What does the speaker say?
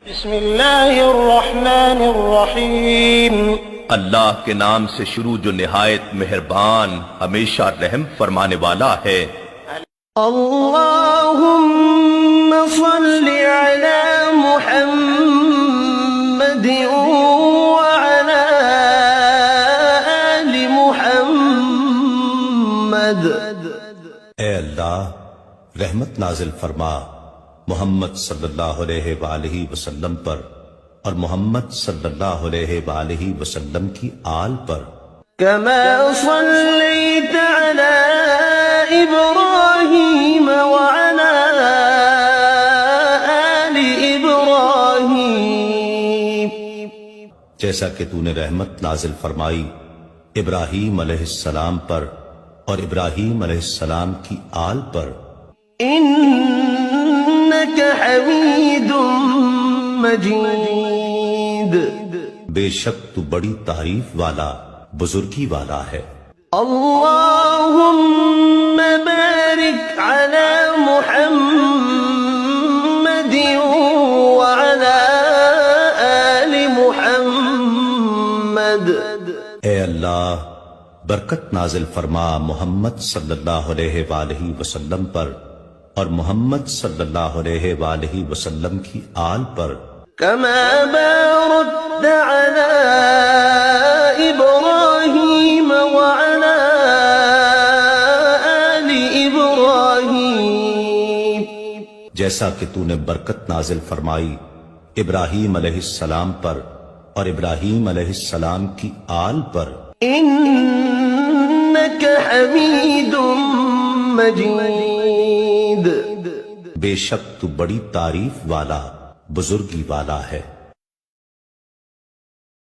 بسم اللہ الرحمن الرحیم اللہ کے نام سے شروع جو نہایت مہربان ہمیشہ رحم فرمانے والا ہے۔ اللہم صل علی محمد وعلی آل محمد۔ اے اللہ رحمت نازل فرما محمد صلی اللہ علیہ وآلہ وسلم پر اور محمد صلی اللہ علیہ وآلہ وسلم کی آل پر، کما صلیت علی ابراہیم وعلی آل ابراہیم، جیسا کہ تو نے رحمت نازل فرمائی ابراہیم علیہ السلام پر اور ابراہیم علیہ السلام کی آل پر، انک حمید مجید، بے شک تو بڑی تعریف والا بزرگی والا ہے۔ اللہم بارک علی محمد وعلی آل محمد۔ اے اللہ برکت نازل فرما محمد صلی اللہ علیہ وآلہ وسلم پر اور محمد صلی اللہ علیہ وآلہ وسلم کی آل پر، کما بارکت علی ابراہیم وعلی آل ابراہیم، جیسا کہ تو نے برکت نازل فرمائی ابراہیم علیہ السلام پر اور ابراہیم علیہ السلام کی آل پر، انک حمید مجید، بے شک تو بڑی تعریف والا بزرگی والا ہے۔